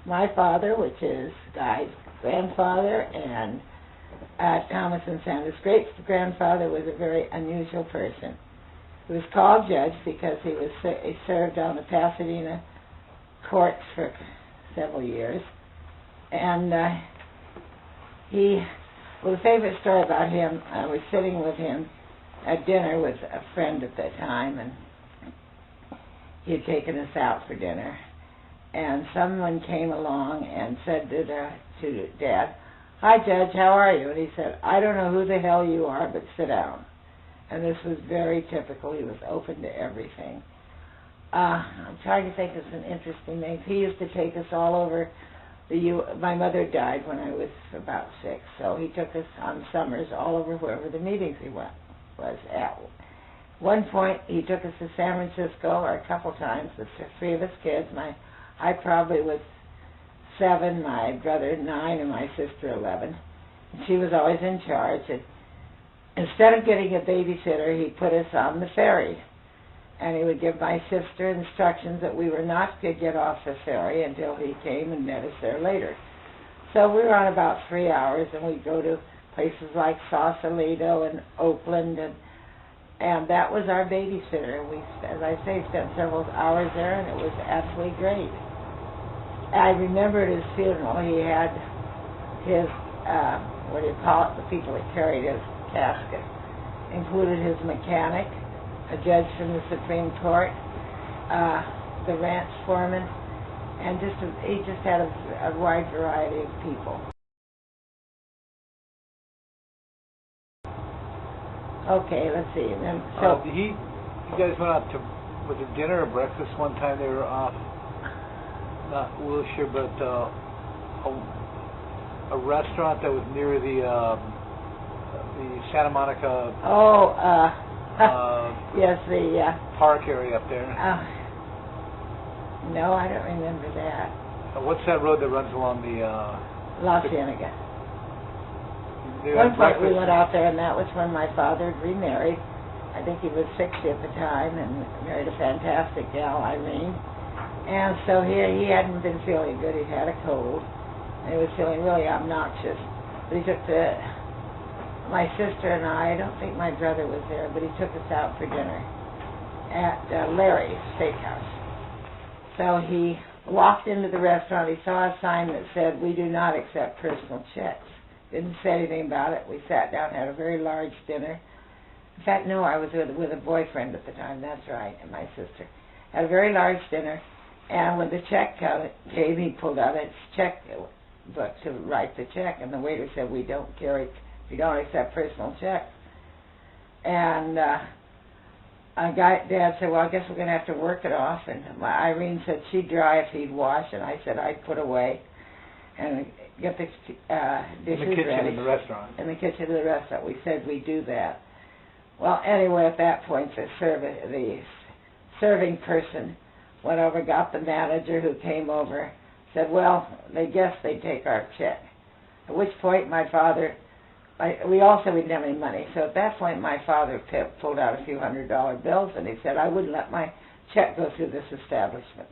my father, which is Guy's grandfather, and Thomas and Sandra's great-grandfather was a very unusual person. He was called judge because he served on the Pasadena courts for several years, and the favorite story about him, I was sitting with him at dinner with a friend at that time, and he had taken us out for dinner, and someone came along and said to Dad, "Hi, Judge, how are you?" And he said, "I don't know who the hell you are, but sit down." And this was very typical. He was open to everything. I'm trying to think of some interesting names. He used to take us all over my mother died when I was about 6, so he took us on summers all over wherever the meetings he was at. One point, he took us to San Francisco, or a couple times, the 3 of us kids. I probably was 7, my brother 9, and my sister 11. And she was always in charge. And instead of getting a babysitter, he put us on the ferry. And he would give my sister instructions that we were not to get off the ferry until he came and met us there later. So we were on about 3 hours, and we'd go to places like Sausalito and Oakland, and that was our babysitter. We, as I say, spent several hours there, and it was absolutely great. I remember at his funeral, he had his, what do you call it, the people that carried his casket, included his mechanic, a judge from the Supreme Court, the ranch foreman, and he just had a wide variety of people. Okay, let's see. And then, you guys went out to, was it dinner or breakfast one time? They were off, not Wilshire, but a restaurant that was near the Santa Monica. Yes, the park area up there. No, I don't remember that. What's that road that runs along the La Cienega. One point we went out there, and that was when my father had remarried. I think he was 60 at the time, and married a fantastic gal, Irene. And so he hadn't been feeling good. He'd had a cold, and he was feeling really obnoxious. But he took my sister and I don't think my brother was there, but he took us out for dinner at Larry's Steakhouse. So he walked into the restaurant. He saw a sign that said, "We do not accept personal checks." Didn't say anything about it. We sat down, had a very large dinner. In fact, no, I was with a boyfriend at the time. That's right, and my sister. Had a very large dinner, and when the check came, he pulled out his check book to write the check, and the waiter said, "We don't accept personal checks." And Dad said, "Well, I guess we're going to have to work it off." And Irene said she'd dry if he'd wash, and I said I'd put away and get the dishes ready. In the kitchen in the restaurant. In the kitchen of the restaurant. We said we'd do that. Well, anyway, at that point, the serving person went over, got the manager who came over, said, well, they guessed they'd take our check. At which point my father, we all said we didn't have any money, so at that point my father pulled out a few $100 bills, and he said, I wouldn't let my check go through this establishment.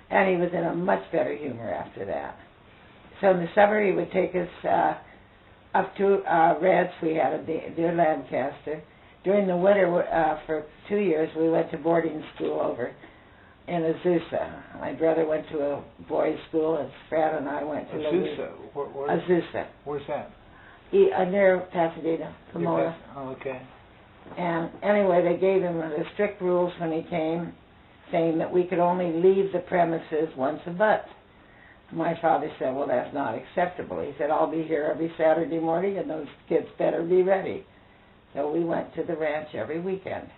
And he was in a much better humor after that. So in the summer he would take us up to ranch. We had a deer Lancaster. During the winter, for 2 years, we went to boarding school over in Azusa. My brother went to a boys' school, and Fred and I went to Azusa? Azusa. Where's that? Near Pasadena, Pomona. Oh, okay. And anyway, they gave him the strict rules when he came, saying that we could only leave the premises once a month. My father said, well, that's not acceptable. He said, I'll be here every Saturday morning, and those kids better be ready. So we went to the ranch every weekend.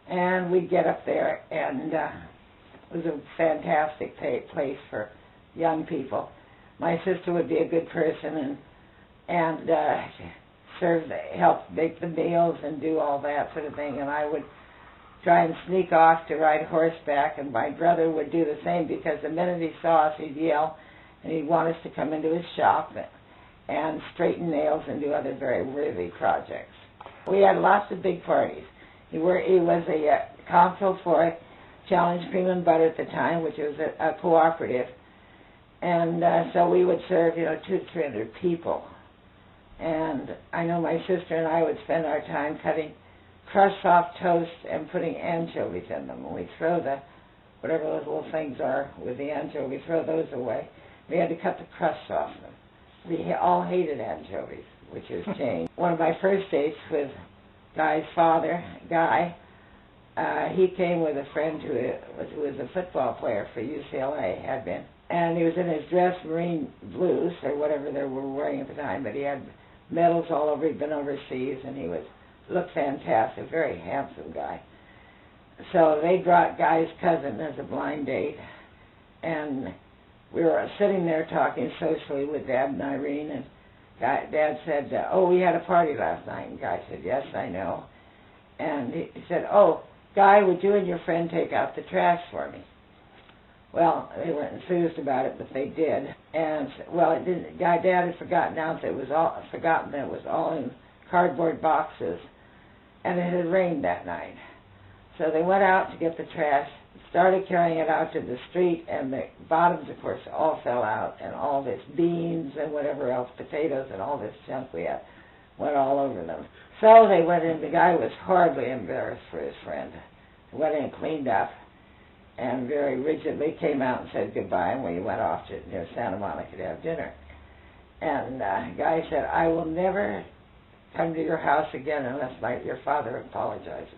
And we'd get up there, and it was a fantastic place for young people. My sister would be a good person and help make the meals and do all that sort of thing. And I would try and sneak off to ride horseback, and my brother would do the same, because the minute he saw us, he'd yell, and he'd want us to come into his shop and straighten nails and do other very worthy projects. We had lots of big parties. He was a consul for Challenge Cream and Butter at the time, which was a cooperative, And so we would serve, 200 to 300 people. And I know my sister and I would spend our time cutting crusts off toast and putting anchovies in them. And we'd throw whatever those little things are with the anchovy, we throw those away. We had to cut the crusts off them. We all hated anchovies, which has changed. One of my first dates with Guy's father, Guy, he came with a friend who was a football player for UCLA, had been. And he was in his dress marine blues, or whatever they were wearing at the time, but he had medals all over. He'd been overseas, and he looked fantastic, very handsome guy. So they brought Guy's cousin as a blind date, and we were sitting there talking socially with Dad and Irene, and Dad said, "Oh, we had a party last night." And Guy said, "Yes, I know." And he said, "Oh, Guy, would you and your friend take out the trash for me?" Well, they weren't enthused about it, but they did. And it didn't. Dad had forgotten that it was all in cardboard boxes, and it had rained that night. So they went out to get the trash, started carrying it out to the street, and the bottoms, of course, all fell out, and all this beans and whatever else, potatoes and all this junk we had, went all over them. So they went in. The guy was horribly embarrassed for his friend. He went in and cleaned up, and very rigidly came out and said goodbye, and we went off to near Santa Monica to have dinner. And Guy said, "I will never come to your house again unless your father apologizes."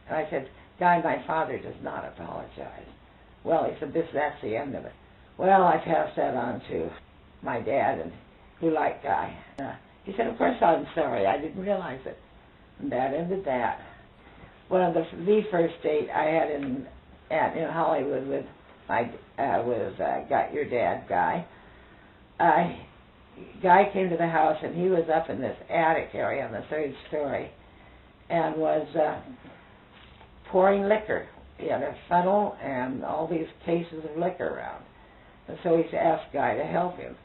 And I said, "Guy, my father does not apologize." Well, he said, that's the end of it. Well, I passed that on to my dad, and who liked Guy. He said, "Of course I'm sorry, I didn't realize it." And that ended that. One of the first date I had in Hollywood with your dad, Guy. Guy came to the house, and he was up in this attic area on the third story, and was pouring liquor. He had a funnel and all these cases of liquor around. And so he asked Guy to help him.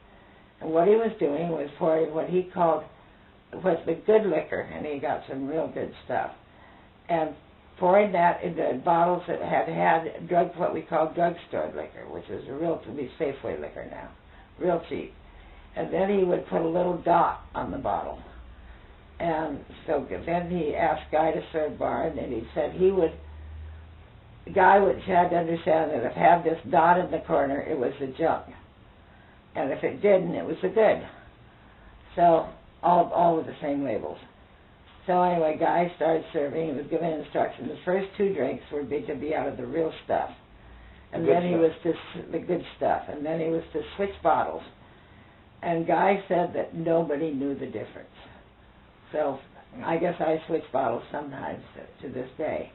And what he was doing was pouring what he called was the good liquor, and he got some real good stuff, and pouring that into bottles that had what we call drugstore liquor, which is to be Safeway liquor now, real cheap. And then he would put a little dot on the bottle. And so then he asked Guy to serve Barb, and he said Guy had to understand that if it had this dot in the corner, it was the junk. And if it didn't, it was the good. So all with the same labels. So anyway, Guy started serving. He was given instructions. The first 2 drinks were to be out of the real stuff. And then he was the good stuff. And then he was to switch bottles. And Guy said that nobody knew the difference. So I guess I switch bottles sometimes to this day.